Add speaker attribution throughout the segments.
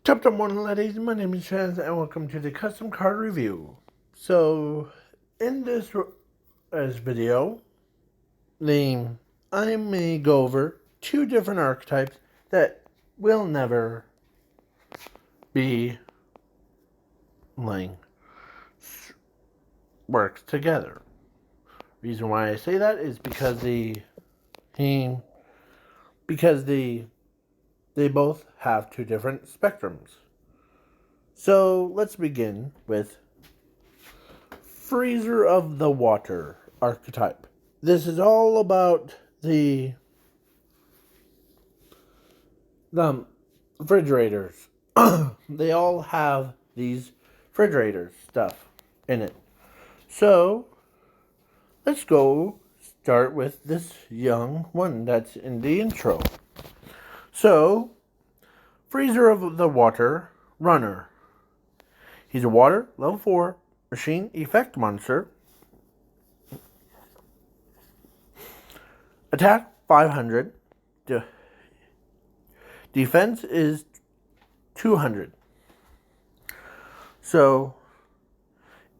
Speaker 1: Top 1 ladies, my name is Chaz and welcome to the custom card review. So, in this video, I may go over two different archetypes that will never be like works together. Reason why I say that is because they both have two different spectrums. So let's begin with Freezer of the Water archetype. This is all about the refrigerators. They all have these refrigerator stuff in it. So let's go start with this young one that's in the intro. So, Freezer of the Water Runner. He's a water level 4 machine effect monster. Attack 500. Defense is 200. So,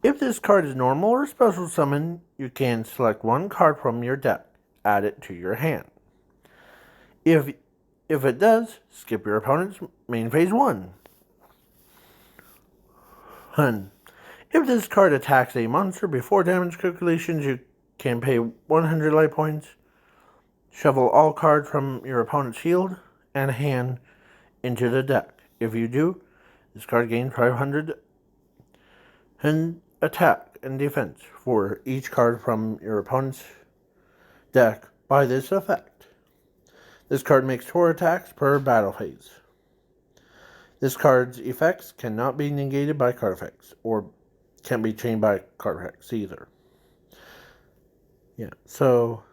Speaker 1: if this card is normal or special summon, you can select one card from your deck, add it to your hand. If it does, skip your opponent's main phase 1. If this card attacks a monster before damage calculations, you can pay 100 life points, shuffle all cards from your opponent's field and hand into the deck. If you do, this card gains 500 and attack and defense for each card from your opponent's deck by this effect. This card makes 4 attacks per battle phase. This card's effects cannot be negated by card effects, or can't be chained by card effects either. Yeah, so,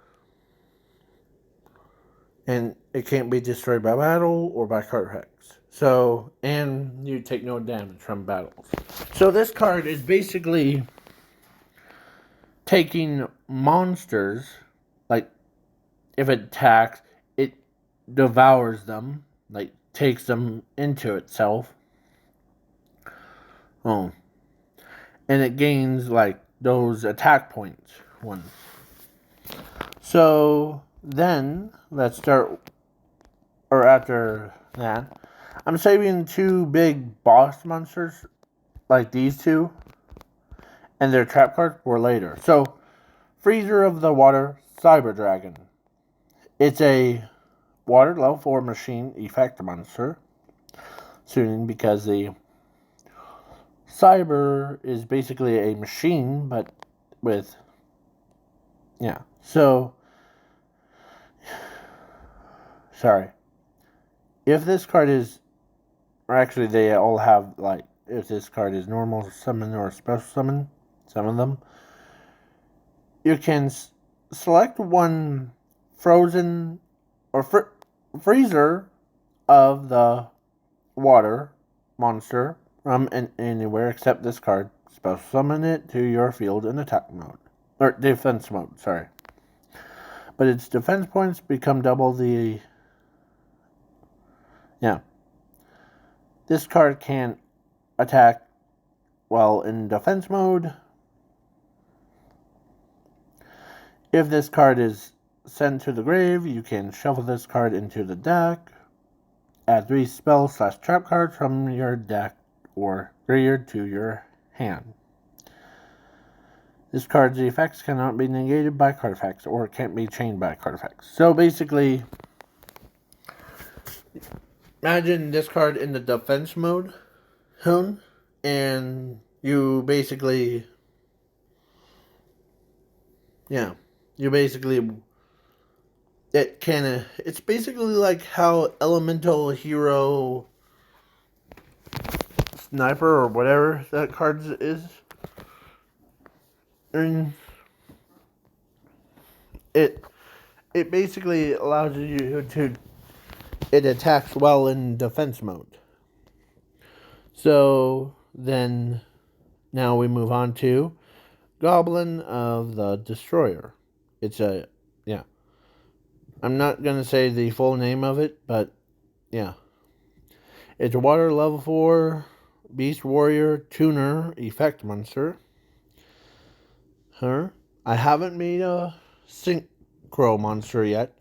Speaker 1: and it can't be destroyed by battle or by card effects. So, and you take no damage from battles. So this card is basically taking monsters, like, if it attacks, it devours them, like, takes them into itself. Oh. And it gains, like, those attack points. One. So, then, let's start, or after that, I'm saving 2 big boss monsters, like these two, and their trap cards for later. So, Freezer of the Water Cyber Dragon. It's a water level 4 machine effect monster. Soon, because the cyber is basically a machine, but with, yeah. So, sorry. If this card is, or actually they all have, like, if this card is normal summon or special summon, some of them, you can select one frozen or freezer of the water monster from anywhere except this card. Special summon it to your field in attack mode. Or defense mode, sorry. But its defense points become double the... Yeah. This card can attack while in defense mode. If this card is sent to the grave, you can shuffle this card into the deck. Add 3 spell/trap cards from your deck or graveyard to your hand. This card's effects cannot be negated by card effects or can't be chained by card effects. So basically, imagine this card in the defense mode, and you basically, yeah, you basically, it's basically like how Elemental Hero Sniper or whatever that card is. And it basically allows you to, it attacks well in defense mode. So then now we move on to Goblin of the Destroyer. It's a, yeah. I'm not going to say the full name of it, but yeah. It's a water level 4 Beast Warrior Tuner effect monster. I haven't made a Synchro monster yet.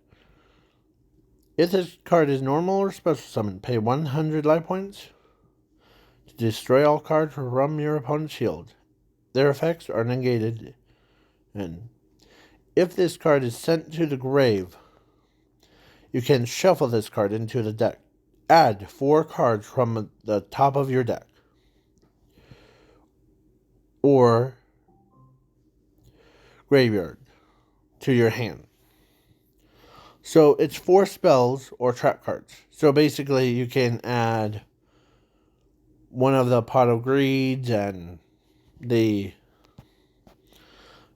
Speaker 1: If this card is normal or special summon, pay 100 life points to destroy all cards from your opponent's shield. Their effects are negated. And if this card is sent to the grave, you can shuffle this card into the deck. Add 4 cards from the top of your deck, or graveyard, to your hand. So it's 4 spells or trap cards. So basically you can add one of the Pot of Greeds and the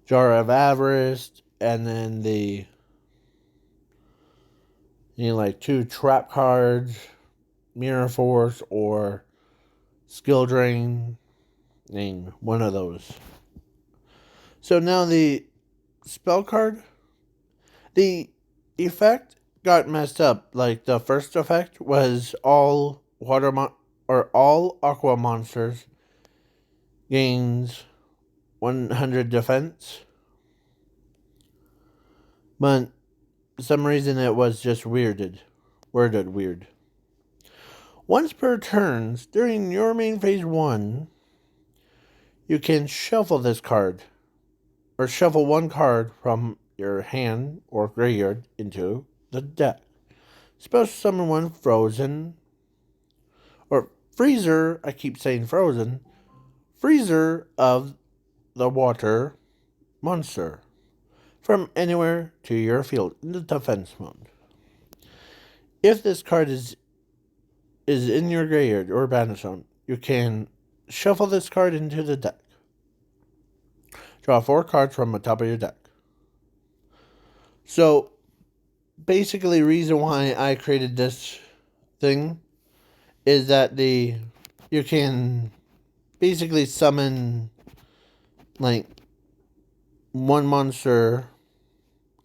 Speaker 1: Jar of Avarice, and then the like 2 trap cards, Mirror Force or Skill Drain, name one of those. So now the spell card, the effect got messed up. Like the first effect was all all aqua monsters gains 100 defense, but for some reason it was just worded weird. Once per turns during your main phase 1, you can shuffle this card, or shuffle 1 card from your hand or graveyard into the deck. Special summon 1 frozen, or freezer, I keep saying frozen, freezer of the water monster from anywhere to your field in the defense mode. If this card is in your graveyard or battle zone, you can shuffle this card into the deck. Draw 4 cards from the top of your deck. So, basically, reason why I created this thing is that you can basically summon like 1 monster,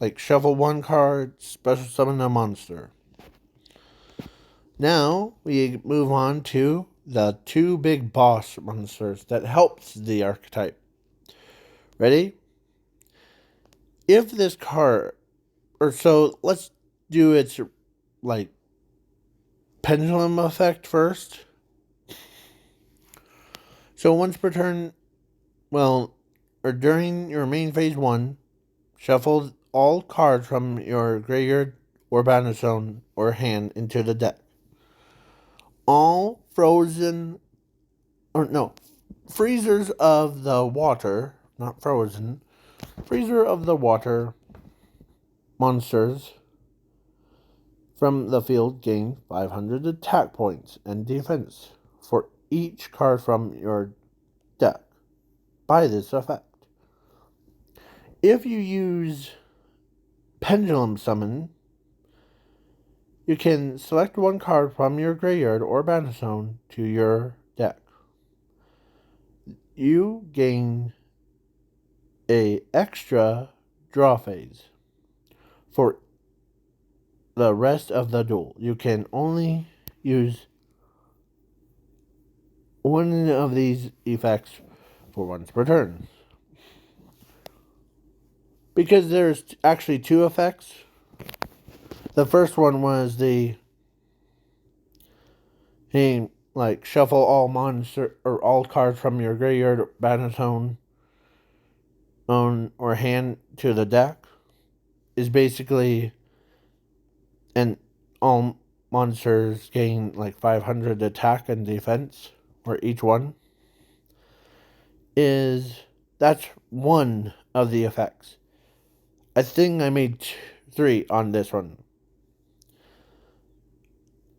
Speaker 1: like shuffle 1 card, special summon a monster. Now we move on to the 2 big boss monsters that helps the archetype. Ready? If this card, or so let's do its like pendulum effect first. So once per turn, or during your main phase 1, shuffle all cards from your graveyard or battle zone or hand into the deck. All freezers of the water, not frozen, freezer of the water monsters from the field gain 500 attack points and defense for each card from your deck by this effect. If you use Pendulum Summon, you can select 1 card from your graveyard or battle zone to your deck. You gain a extra draw phase for the rest of the duel. You can only use one of these effects for once per turn. Because there's actually 2 effects. The first one was shuffle all monster or all cards from your graveyard, battle zone, or hand to the deck. Is basically, and all monsters gain like 500 attack and defense for each one. That's one of the effects. I think I made 3 on this one.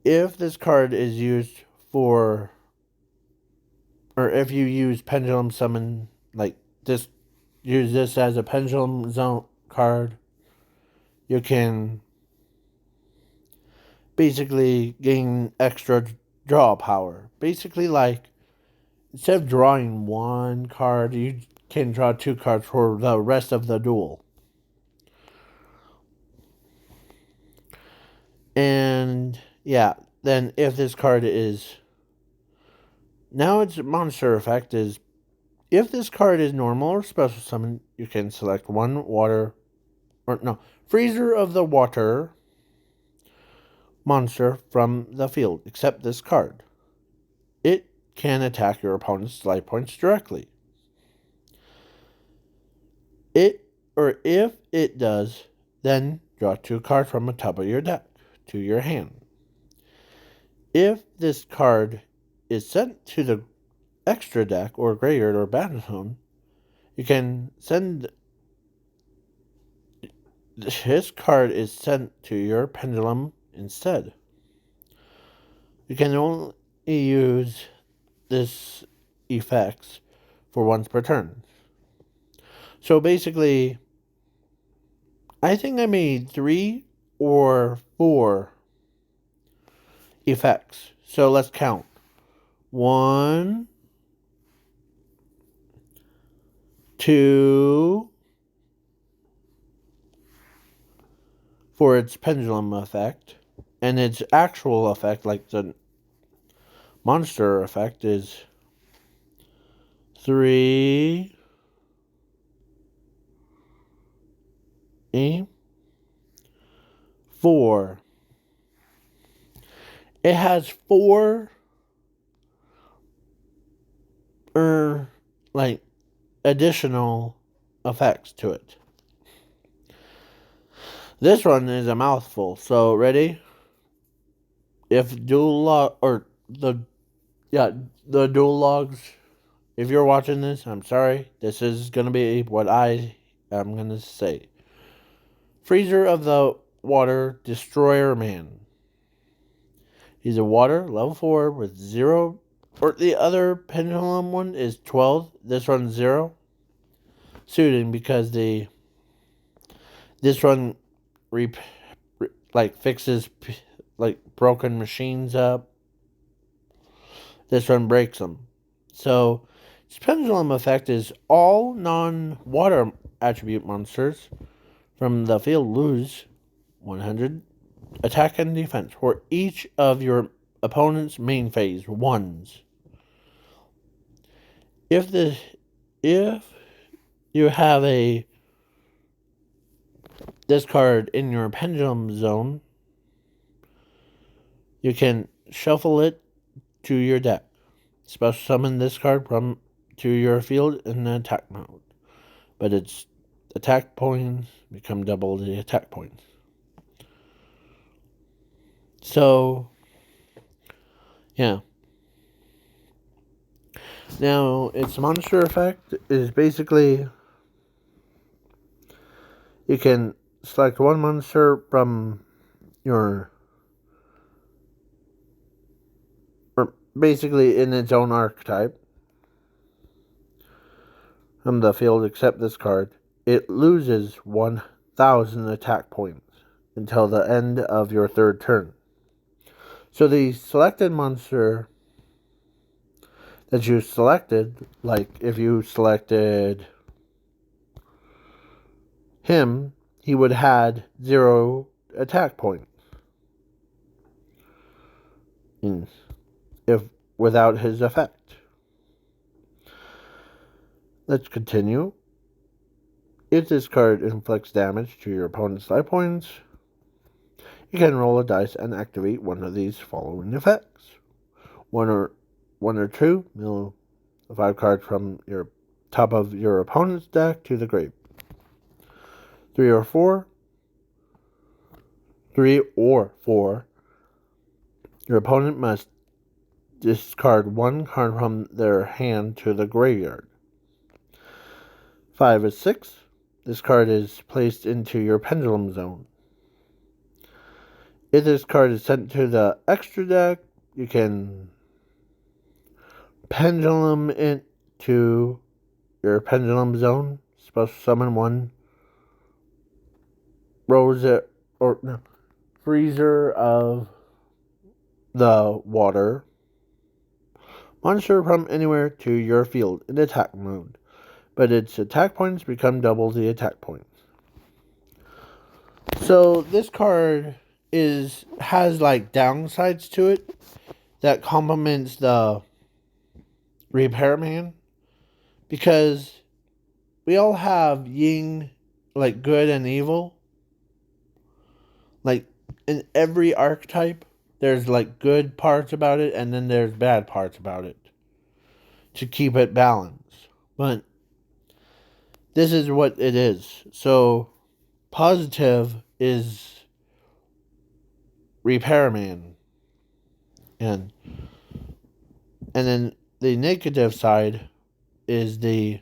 Speaker 1: If this card is used or if you use Pendulum Summon, like this, use this as a Pendulum Zone card, you can basically gain extra draw power. Basically, like, instead of drawing 1 card, you can draw 2 cards for the rest of the duel. And yeah, then if this card is... Now its monster effect is... If this card is normal or special summon, you can select one freezer of the water monster from the field, except this card. It can attack your opponent's life points directly. If it does, then draw 2 cards from the top of your deck to your hand. If this card is sent to the extra deck or graveyard or battle zone, you can send... This card is sent to your pendulum instead. You can only use this effects for once per turn. So basically, I think I made 3 or 4 effects. So let's count. 1, 2, for its pendulum effect, and its actual effect, like the monster effect, is 3, 4. It has 4 additional effects to it. This one is a mouthful, so ready? If dual logs, if you're watching this, I'm sorry. This is going to be what I am going to say. Freezer of the Water Destroyer Man. He's a water, level 4, with 0, or the other pendulum one is 12. This one's 0. Suiting because this one fixes broken machines up. This one breaks them. So its pendulum effect is all non-water attribute monsters from the field lose 100 attack and defense for each of your opponent's main phase ones. If you have this card in your pendulum zone, you can shuffle it to your deck. Special summon this card to your field in the attack mode. But its attack points become double the attack points. So, yeah. Now, its monster effect is basically... You can select one monster from your... or basically in its own archetype from the field, except this card. It loses 1,000 attack points until the end of your 3rd turn. So the selected monster that you selected, like if you selected him, he would had 0 attack points without his effect. Let's continue. If this card inflicts damage to your opponent's life points, you can roll a dice and activate one of these following effects. 1 or 2, mill 5 cards from your top of your opponent's deck to the grave. 3 or 4, your opponent must discard 1 card from their hand to the graveyard. 5 or 6, this card is placed into your pendulum zone. If this card is sent to the extra deck, you can pendulum it to your pendulum zone. Special summon 1 freezer of the water monster from anywhere to your field in attack mode, but its attack points become double the attack points. So this card has like downsides to it that complements the Repairman, because we all have yin, like good and evil. Like in every archetype, there's like good parts about it, and then there's bad parts about it to keep it balanced. But this is what it is. So positive is Repairman, and then the negative side is the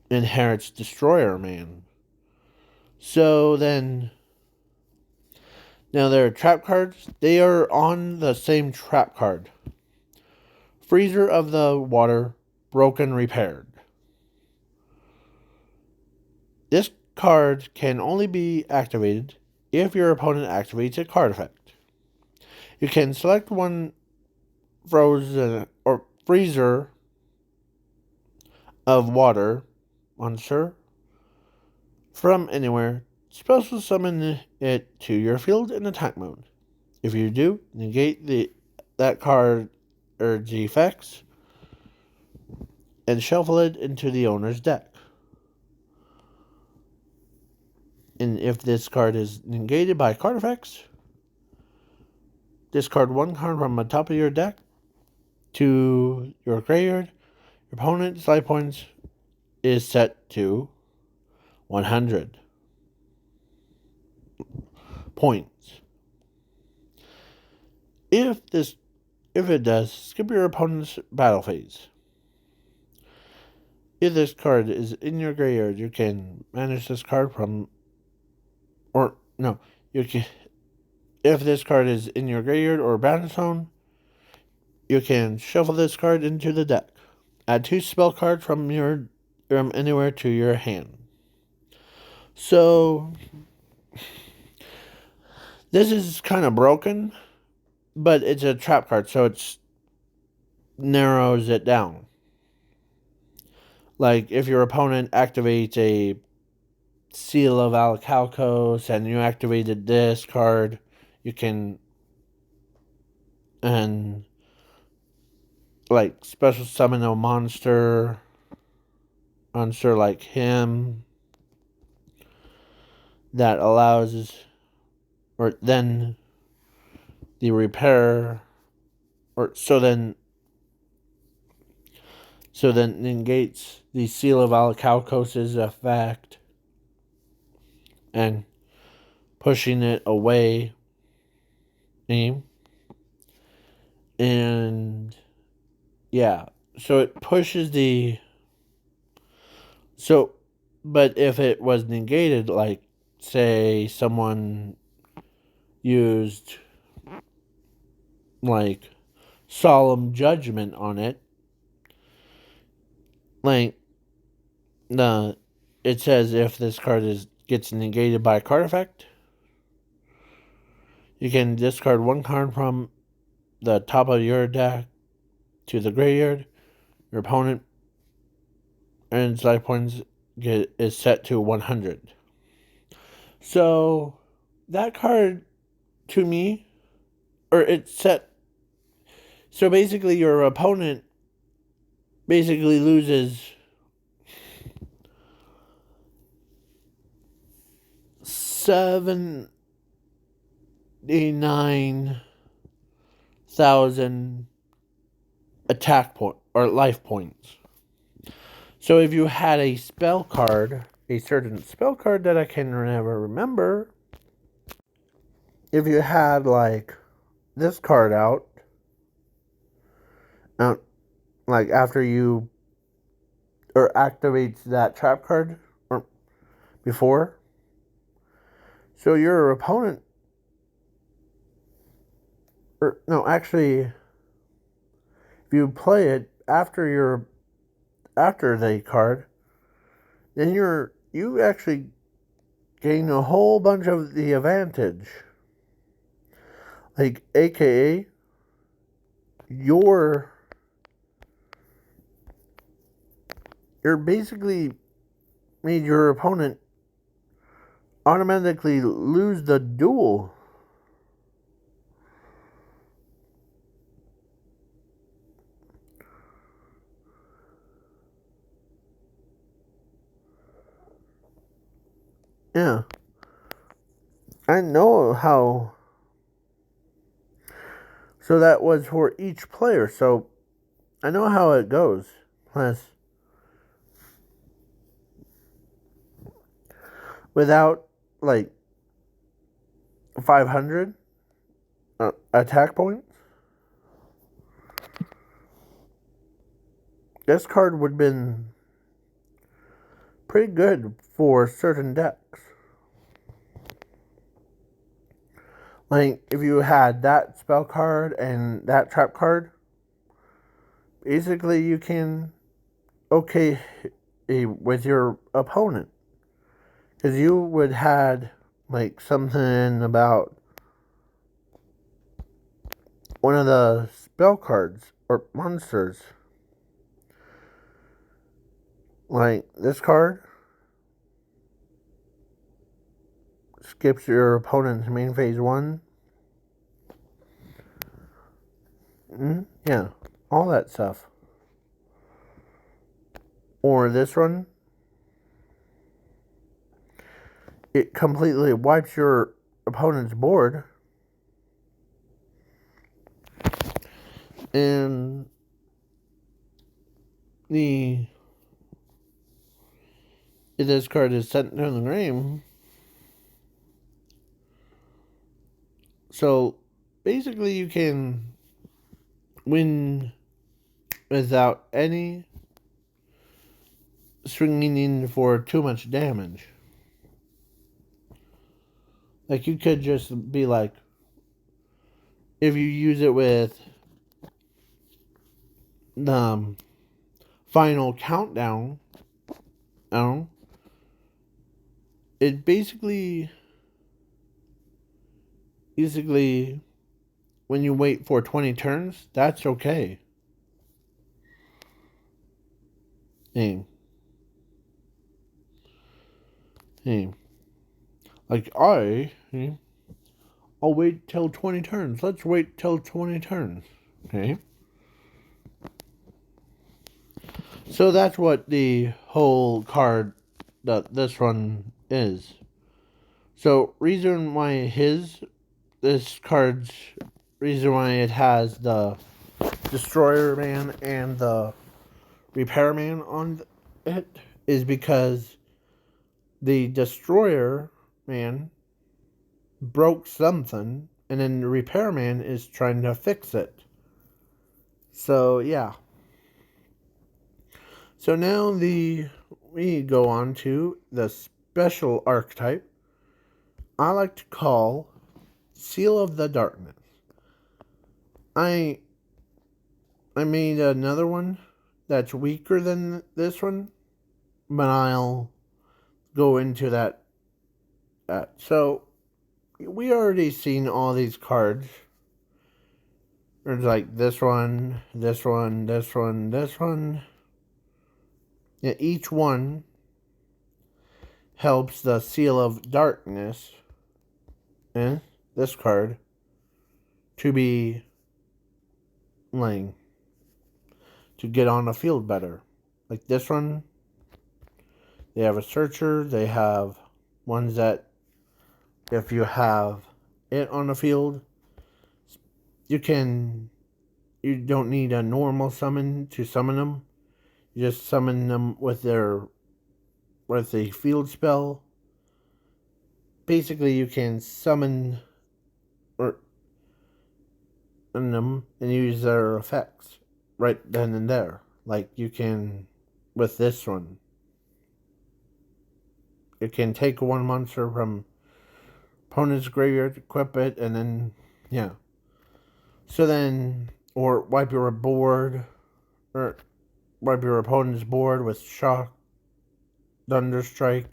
Speaker 1: Inherits Destroyer Man. So then, now there are trap cards. They are on the same trap card. Freezer of the Water, Broken Repaired. This card can only be activated if your opponent activates a card effect. You can select one frozen or freezer of water monster from anywhere, special summon it to your field in attack mode. If you do, negate that card or the effects and shuffle it into the owner's deck. And if this card is negated by card effects, discard one card from the top of your deck to your graveyard. Your opponent's life points is set to 100 points. If it does, skip your opponent's battle phase. If this card is in your graveyard, you can manage this card from, or no, you can. If this card is in your graveyard or battle zone, you can shuffle this card into the deck. Add 2 spell cards from anywhere to your hand. So this is kind of broken, but it's a trap card, so it narrows it down. Like if your opponent activates a Seal of Alcalcos and you activated this card, you can and like special summon a monster like him that allows, or then the repair, or so then negates the Seal of Alcalcos' effect and pushing it away. And yeah, so it pushes the. So, but if it was negated, like say someone used like Solemn Judgment on it, like it says if this card gets negated by a card effect, you can discard one card from the top of your deck to the graveyard. Your opponent and its life points is set to 100. So that card, to me, or it's set. So basically, your opponent basically loses 79,000 attack point or life points. So if you had a spell card, a certain spell card that I can never remember, if you had like this card out, like after you or activates that trap card or before, so your opponent, or no, actually, if you play it after the card, then you actually gain a whole bunch of the advantage. Like AKA you're basically made your opponent automatically lose the duel. Yeah. I know how. So that was for each player. So I know how it goes. Plus, without like 500 attack points, this card would have been pretty good for certain decks. Like, if you had that spell card and that trap card, basically you can okay with your opponent. Because you would had like something about one of the spell cards or monsters. Like this card skips your opponent's main phase 1. Yeah, all that stuff. Or this one, it completely wipes your opponent's board. And if this card is sent to the game. So basically, you can win without any swinging in for too much damage. Like, you could just be like, if you use it with the final countdown, it basically when you wait for 20 turns, that's okay. Hey. Like, I'll wait till 20 turns. Let's wait till 20 turns. Okay? So that's what the whole card that this one is. So reason why this card's reason why it has the Destroyer Man and the Repair Man on it is because the Destroyer Man broke something, and then the Repair Man is trying to fix it. So yeah. So now we go on to the special archetype I like to call Seal of the Darkness. I made another one that's weaker than this one, but I'll go into that. So we already seen all these cards. There's like this one, this one, this one, this one. Yeah, each one helps the Seal of Darkness, this card, to be like to get on the field better. Like this one, they have a searcher. They have ones that if you have it on the field, you don't need a normal summon to summon them. You just summon them with a field spell. Basically, you can summon or them and use their effects right then and there. Like you can with this one. It can take one monster from opponent's graveyard, equip it, and then yeah. So then, or wipe your board, or wipe your opponent's board with Shock, Thunderstrike,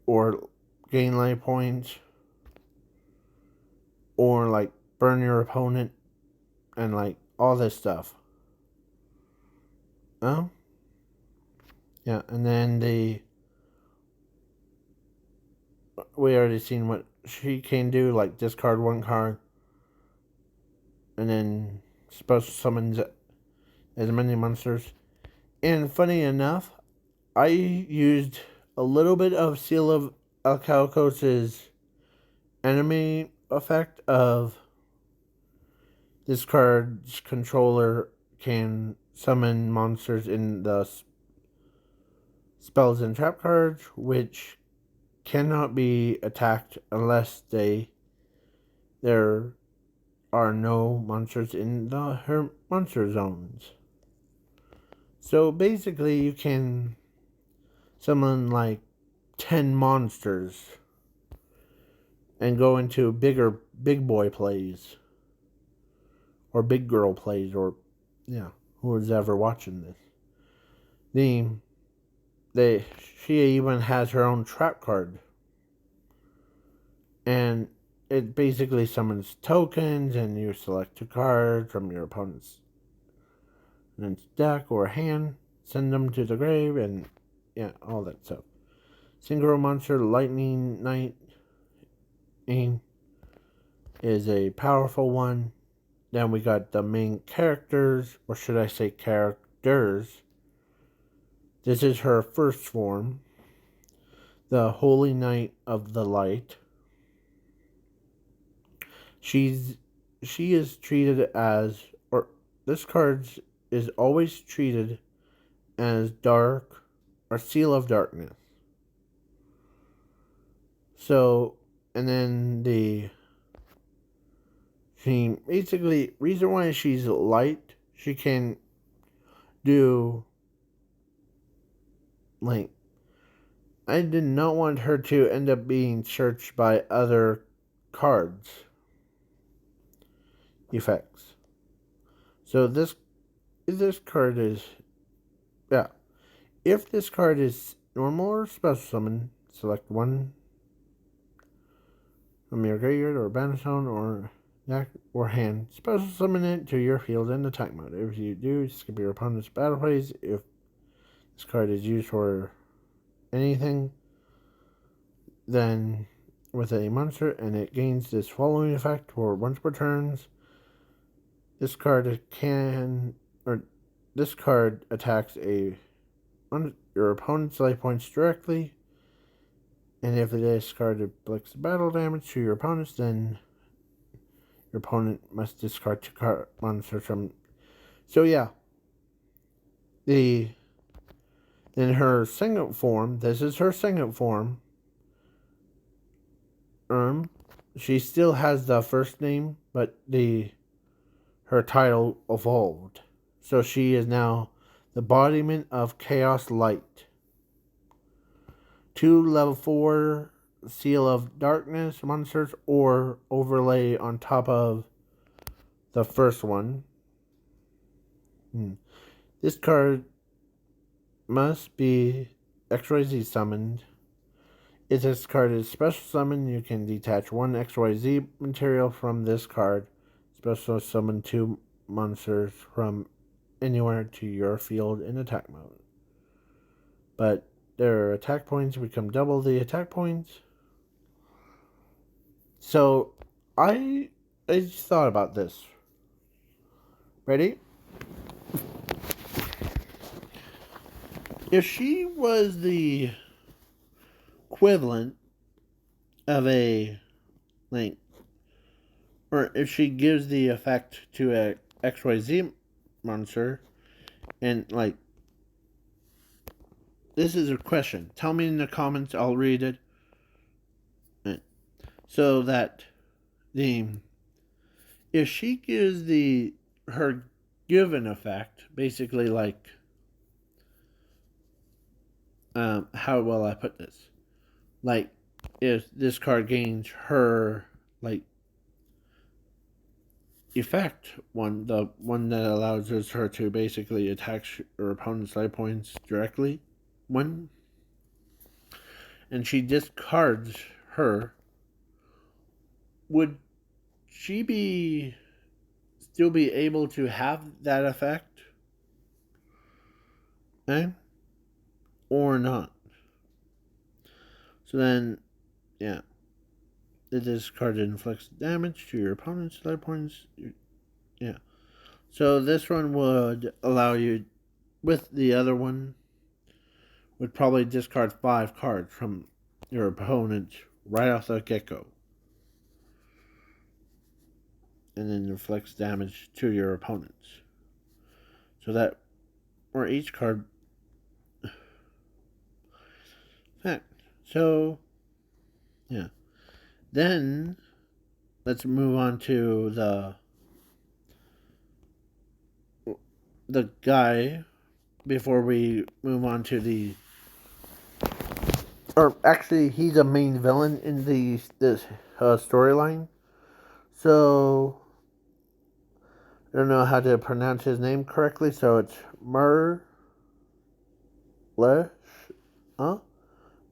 Speaker 1: or gain life points, or like burn your opponent, and like all this stuff. Oh, yeah, and then the we already seen what she can do, like discard one card and then special summons as many monsters. And funny enough, I used a little bit of Seal of Alcalcos' enemy effect of this card's controller can summon monsters in the spells and trap cards, which cannot be attacked unless there are no monsters in her monster zones. So basically, you can summon like 10 monsters and go into big boy plays or big girl plays, or yeah, who's ever watching this. She even has her own trap card, and it basically summons tokens, and you select a card from your opponent's deck or hand, send them to the grave, and yeah, all that stuff. Synchro monster Lightning Knight is a powerful one. Then we got the main characters, or should I say characters. This is her first form, the Holy Knight of the Light. She is treated as, or this card is always treated as dark or Seal of Darkness. So, and then she basically, reason why she's light, she can do, like, I did not want her to end up being searched by other cards effects. So this card is, yeah. If this card is normal or special summon, select one from your graveyard or banishment or deck or hand. Special summon it to your field in attack mode. If you do, skip your opponent's battle phase. If this card is used for anything, then with a monster, and it gains this following effect for once per turn. This card attacks your opponent's life points directly, and if this card inflicts battle damage to your opponents, then your opponent must discard 2 monsters from. So yeah, then her second form. This is her second form. She still has the first name, but her title evolved. So she is now the embodiment of Chaos Light. 2 level 4 Seal of Darkness monsters, or overlay on top of the first one. This card must be XYZ summoned. If this card is special summoned, you can detach 1 XYZ material from this card. Special summon 2 monsters from anywhere to your field in attack mode. But their attack points become double the attack points. So I just thought about this. Ready? If she was the equivalent of a, like, or if she gives the effect to a XYZ monster, and like, this is a question. Tell me in the comments. I'll read it. So that if she gives her given effect, basically like, how will I put this? Like, if this card gains her, like, effect, the one that allows her to basically attack her opponent's life points directly, and she discards her, would she still be able to have that effect? Or not? So then, Yeah. The discard inflicts damage to your opponent's life points. Yeah. So this one would allow you, with the other one, would probably discard 5 cards from your opponent right off the get-go. And then inflicts damage to your opponents. So that, or each card. So, yeah. Then, let's move on to the guy before we move on to the, or actually he's a main villain in this storyline. So I don't know how to pronounce his name correctly, so it's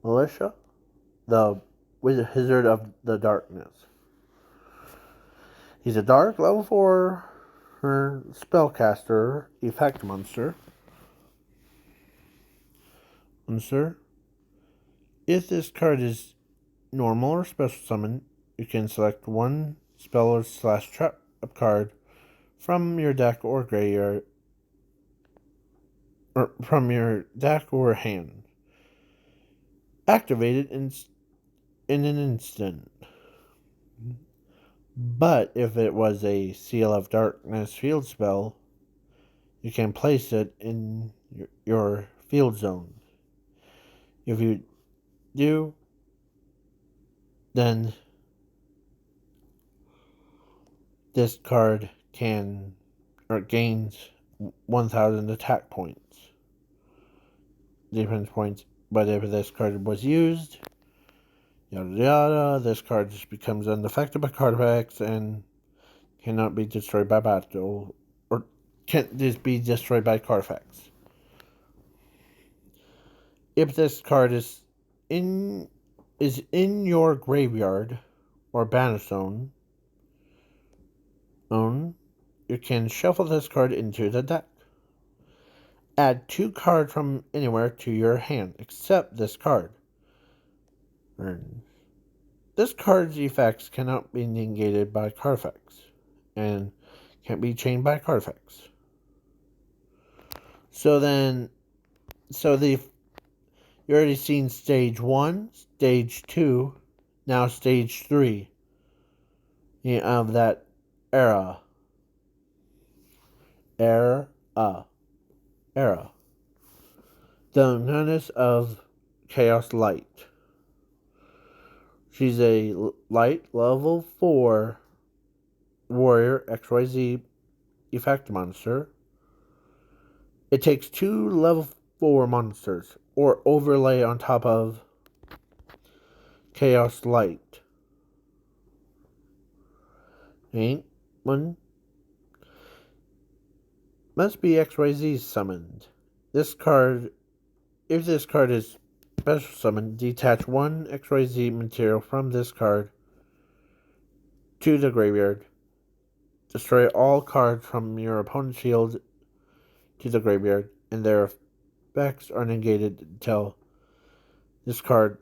Speaker 1: Militia, the Wizard of the Darkness. He's a dark level 4 spellcaster effect monster. If this card is normal or special summon, you can select one spell or / trap card from your deck or graveyard, or from your deck or hand. Activate it in an instant. But if it was a Seal of Darkness field spell, you can place it in your field zone. If you do, then this card gains 1,000 attack points, defense points. But if this card was used, yada yada, this card just becomes unaffected by card effects and cannot be destroyed by battle, or can't just be destroyed by card effects. If this card is in your graveyard or banish zone, you can shuffle this card into the deck. Add 2 cards from anywhere to your hand, except this card. This card's effects cannot be negated by card effects, and can't be chained by card effects. So you already seen stage 1, stage 2, now stage 3 of that era. The Nonus of Chaos Light. She's a light level 4 warrior XYZ effect monster. It takes 2 level 4 monsters or overlay on top of Chaos Light. One must be XYZ summoned. If this card is special summoned, detach 1 XYZ material from this card to the graveyard. Destroy all cards from your opponent's field to the graveyard, and their effects are negated until this card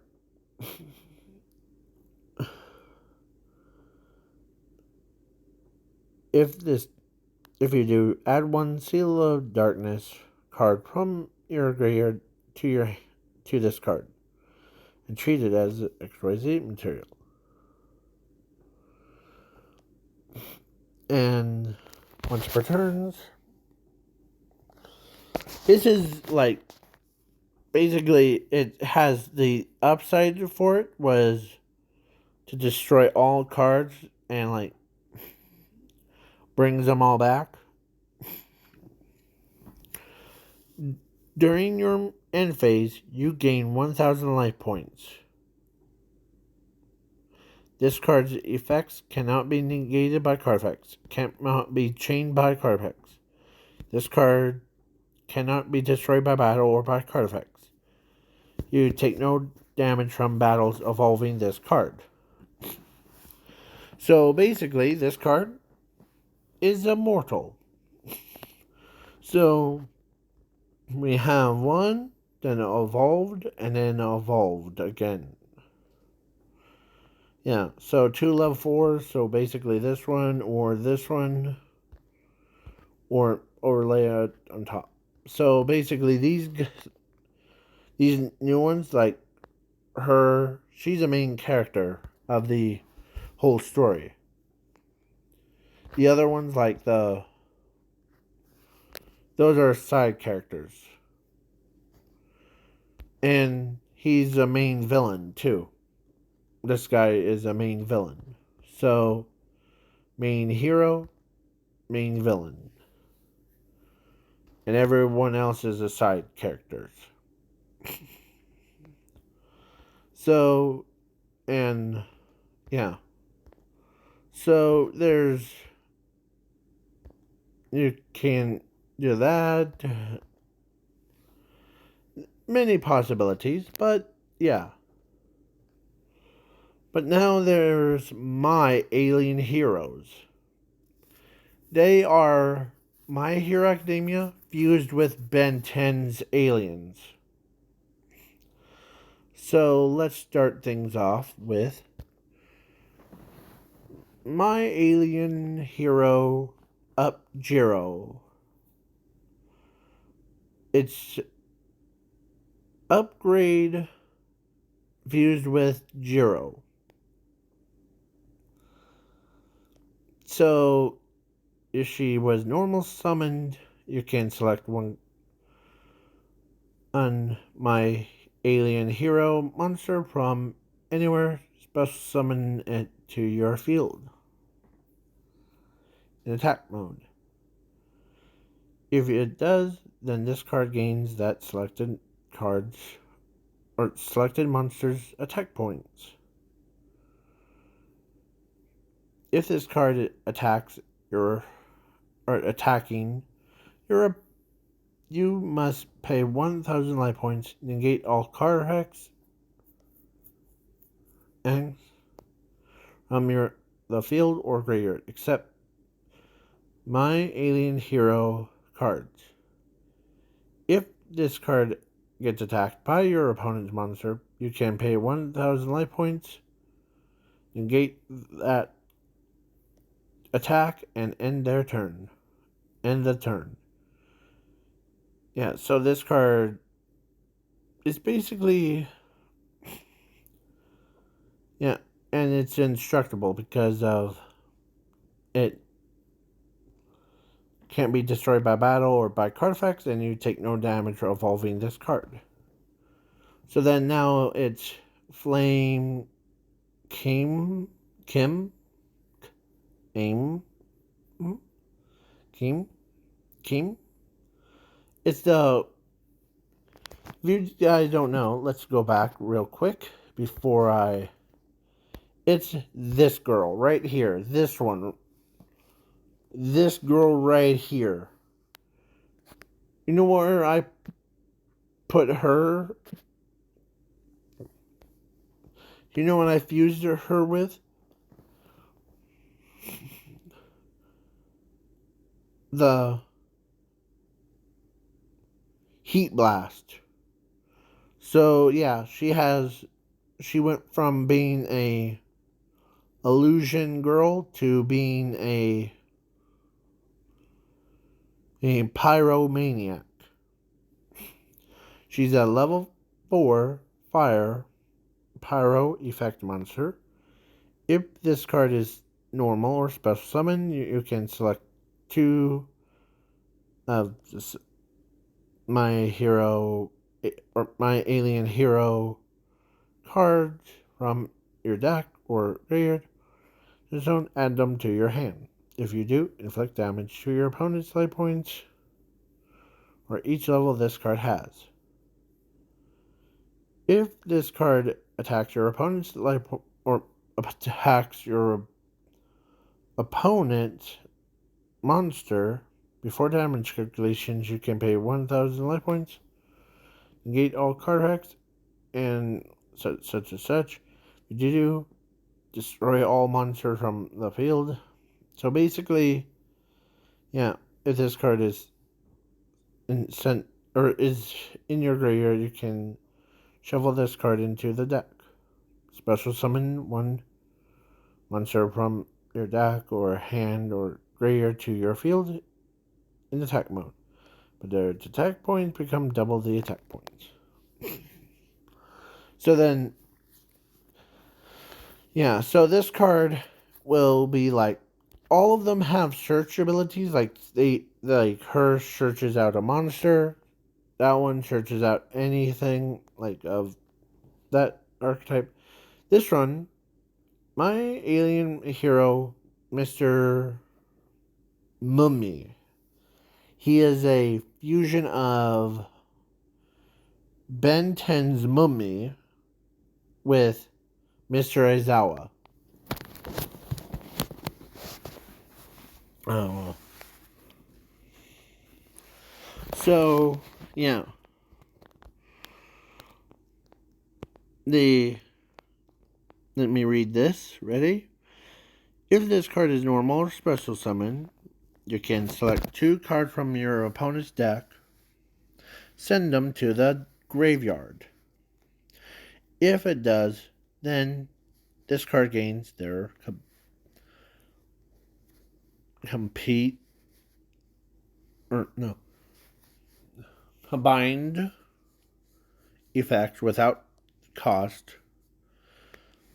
Speaker 1: if you do, add 1 Seal of Darkness card from your graveyard to this card and treat it as XYZ material. And once per turns, this is like basically it has the upside for it was to destroy all cards and like brings them all back. During your end phase, you gain 1,000 life points. This card's effects cannot be negated by card effects, cannot be chained by card effects. This card cannot be destroyed by battle or by card effects. You take no damage from battles involving this card. So basically, this card is immortal. So we have one, then it evolved, and then evolved again. Yeah, so 2 level 4s, so basically this one, or overlay it on top. So basically these new ones, like she's a main character of the whole story. The other ones, like those are side characters. And he's a main villain too. This guy is a main villain. So main hero, main villain. And everyone else is a side characters. So, and yeah. So you can do that. Many possibilities, but yeah. But now there's My Alien Heroes. They are My Hero Academia fused with Ben 10's Aliens. So let's start things off with My Alien Hero Up Jiro. It's upgrade fused with Jiro. So if she was normal summoned, you can select one on My Alien Hero monster from anywhere, special summon it to your field in attack mode. If it does, then this card gains that selected card's or selected monster's attack points. If this card attacks attacking your, you must pay 1,000 life points, negate all card effects, and from the field or graveyard, except My Alien Hero cards. If this card gets attacked by your opponent's monster, you can pay 1,000 life points, negate that attack, and end their turn. End the turn. Yeah, so this card is basically, yeah, and it's indestructible because of it can't be destroyed by battle or by card effects, and you take no damage for evolving this card. So then now it's Flame Kim Aim Kim Kim. It's the, if you guys don't know, let's go back real quick before I. It's this girl right here. This one. This girl right here. You know where I put her? You know what I fused her with? The Heat Blast. So yeah, she went from being a illusion girl to being a pyromaniac. She's a level 4 fire pyro effect monster. If this card is normal or special summon, you can select 2 of My Hero or My Alien Hero cards from your deck or graveyard. Just don't add them to your hand. If you do, inflict damage to your opponent's life points or each level this card has. If this card attacks your opponent's life or attacks your opponent's monster before damage calculations, you can pay 1,000 life points, negate all card effects, and such and such. If you do, destroy all monsters from the field. So basically, yeah, if this card is is in your graveyard, you can shuffle this card into the deck. Special summon one monster from your deck or hand or graveyard to your field in attack mode. But their attack points become double the attack points. So then, yeah, so this card will be like, all of them have search abilities. Like her searches out a monster. That one searches out anything like of that archetype. This one, my alien hero, Mr. Mummy. He is a fusion of Ben 10's Mummy with Mr. Aizawa. Oh. So, yeah. Let me read this. Ready? If this card is normal or special summon, you can select 2 cards from your opponent's deck, send them to the graveyard. If it does, then this card gains their combined effect without cost.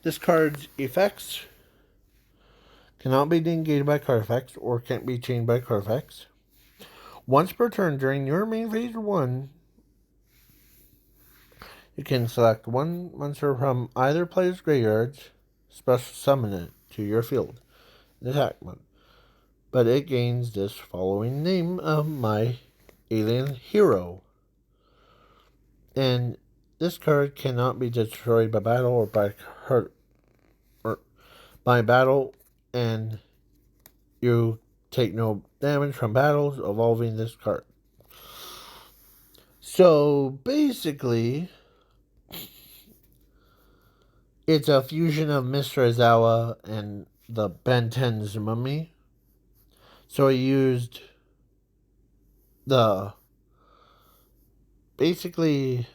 Speaker 1: This card's effects cannot be negated by card effects or can't be changed by card effects. Once per turn during your main phase 1, you can select 1 monster from either player's graveyards, special summon it to your field in attack mode. But it gains this following name of my alien hero. And this card cannot be destroyed by battle or by battle, and you take no damage from battles involving this card. So basically, it's a fusion of Mr. Aizawa and the Ben 10's Mummy. So I used basically,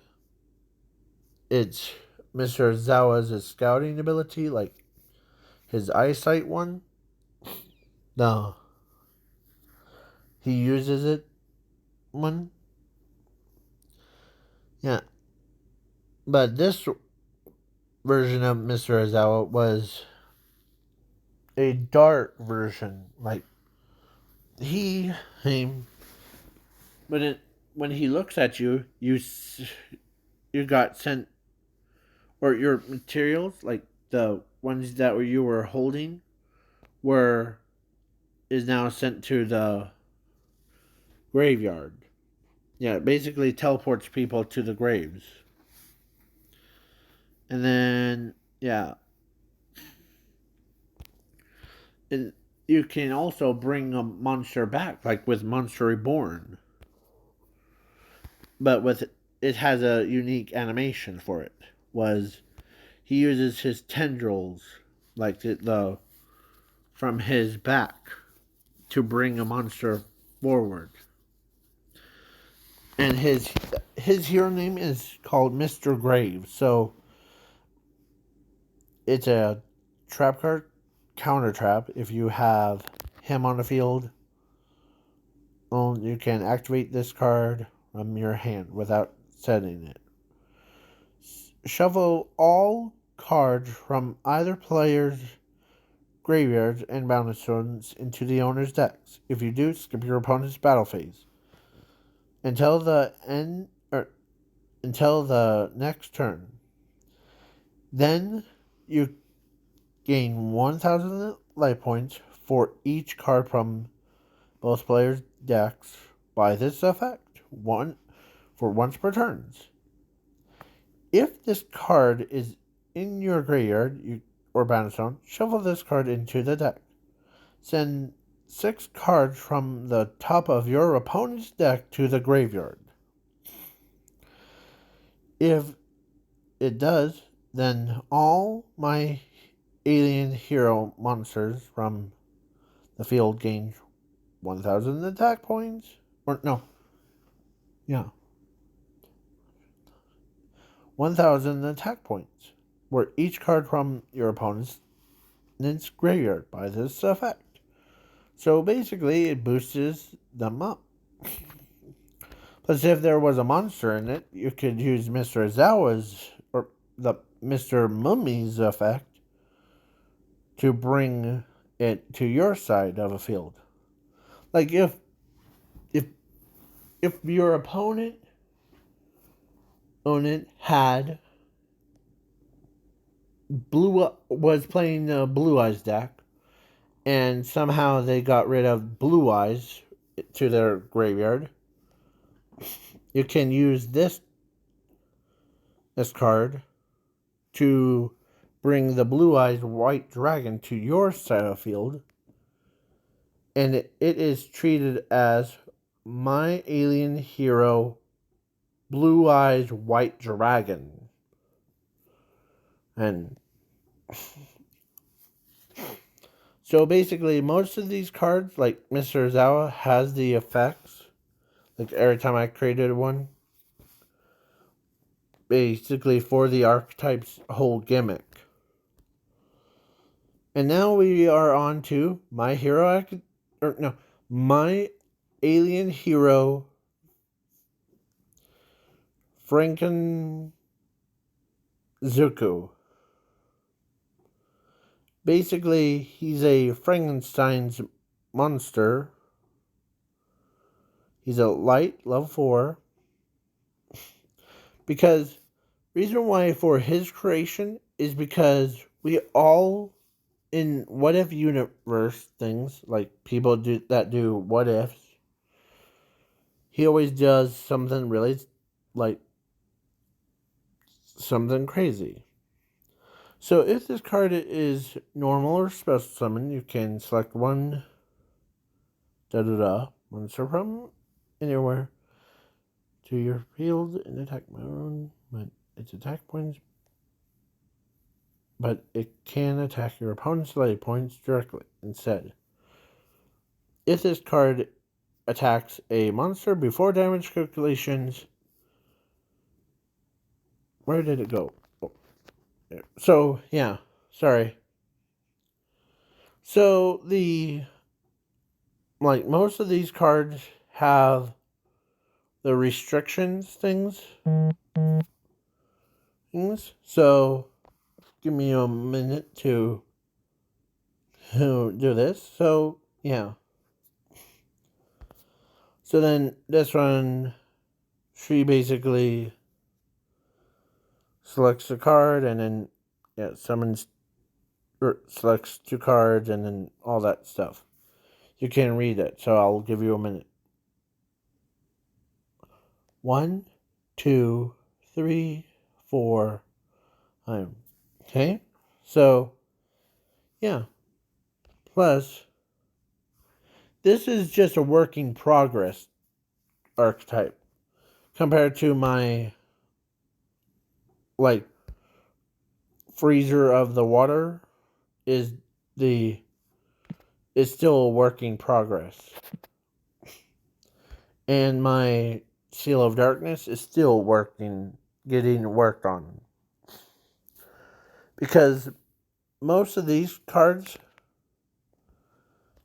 Speaker 1: it's Mr. Aizawa's scouting ability, like his eyesight one. No. He uses it one. Yeah. But this version of Mr. Aizawa was a dark version. Like, when he looks at you, you got sent, or your materials, like the ones that you were holding, is now sent to the graveyard. Yeah, it basically teleports people to the graves. And then, yeah. You can also bring a monster back, like with Monster Reborn. But it has a unique animation for it. He uses his tendrils, like the from his back, to bring a monster forward. And his hero name is called Mr. Graves. So it's a trap card, counter trap. If you have him on the field, you can activate this card from your hand without setting it. Shuffle all cards from either player's graveyards and bounty stones into the owner's decks. If you do, skip your opponent's battle phase until the next turn. Then you gain 1,000 life points for each card from both players' decks by this effect, once per turn. If this card is in your graveyard or bounty stone, shuffle this card into the deck. Send 6 cards from the top of your opponent's deck to the graveyard. If it does, then all my alien hero monsters from the field gain 1,000 attack points. Or no. Yeah. 1,000 attack points, where each card from your opponent's its graveyard by this effect. So basically, it boosts them up. Plus, if there was a monster in it, you could use Mr. Zawa's or the Mr. Mummy's effect to bring it to your side of a field. Like if if your opponent had was playing the Blue Eyes deck, and somehow they got rid of Blue Eyes to their graveyard, you can use this card to bring the Blue Eyes White Dragon to your side of the field, and it is treated as my alien hero Blue Eyes White Dragon. And so basically, most of these cards, like Mr. Zawa, has the effects. Like every time I created one, basically for the archetype's whole gimmick. And now we are on to My Alien Hero Frankenzuko. Basically, he's a Frankenstein's monster. He's a light, level 4. Because, reason why for his creation is because we all, in what if universe things, like people that do what ifs, he always does something really, like, something crazy. So if this card is normal or special summon, you can select one monster from anywhere to your field and attack mode, but its attack points, but it can attack your opponent's life points directly instead. If this card attacks a monster before damage calculations, where did it go? Oh, so yeah, sorry. So most of these cards have the restrictions things. So give me a minute to do this. So yeah. So then this one, she basically selects a card and then summons or selects 2 cards and then all that stuff. You can't read it, so I'll give you a minute. 1, 2, 3, 4. Okay? So, yeah. Plus, this is just a work in progress archetype compared to my, like, freezer of the water is still a work in progress. And my Seal of Darkness is still getting worked on. Because most of these cards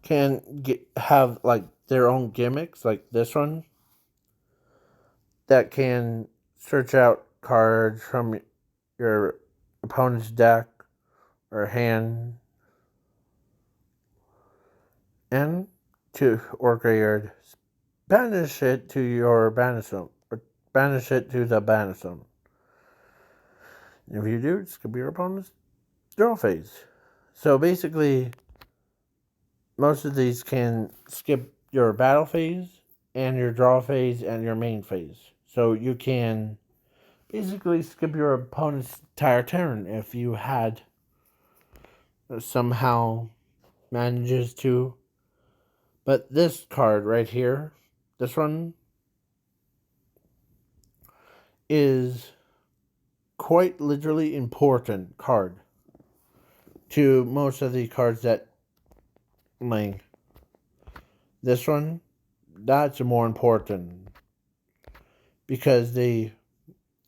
Speaker 1: can have like their own gimmicks, like this one, that can search out cards from your opponent's deck or hand and or graveyard, banish it to your Banishum, or banish it to the Banishum. If you do, skip your opponent's draw phase. So basically, most of these can skip your battle phase and your draw phase and your main phase. So you can basically skip your opponent's entire turn if you had somehow manages to. But this card right here, this one, is quite literally important card to most of the cards that, like this one, that's more important because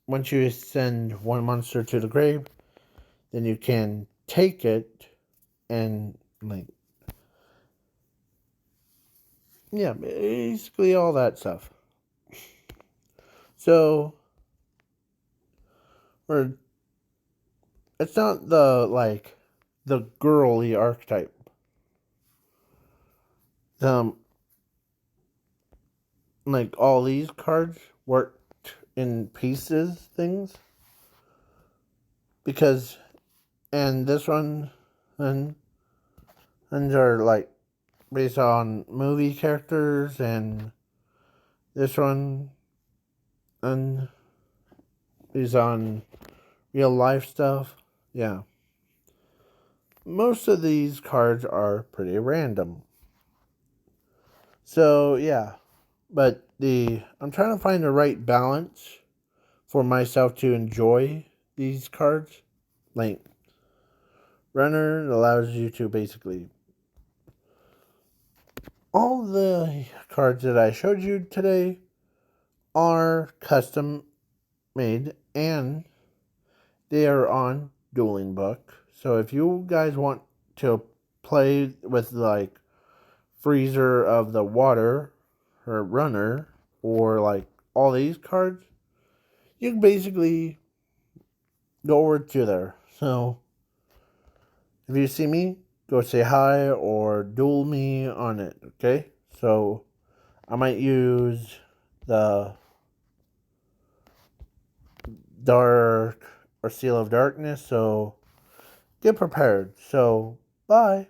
Speaker 1: once you send one monster to the grave, then you can take it and like, yeah, basically all that stuff. So, or it's not the girly archetype. Um, like all these cards worked in pieces things because, and this one and are like based on movie characters, and this one and is on real life stuff. Yeah. Most of these cards are pretty random. So yeah. But I'm trying to find the right balance for myself to enjoy these cards. Like Runner allows you to basically all the cards that I showed you today are custom made and they are on Dueling Book. So if you guys want to play with like Freezer of the Water or Runner or like all these cards, you can basically go over to there. So if you see me, go say hi or duel me on it, okay? So I might use the Dark or Seal of Darkness, so get prepared. So, bye.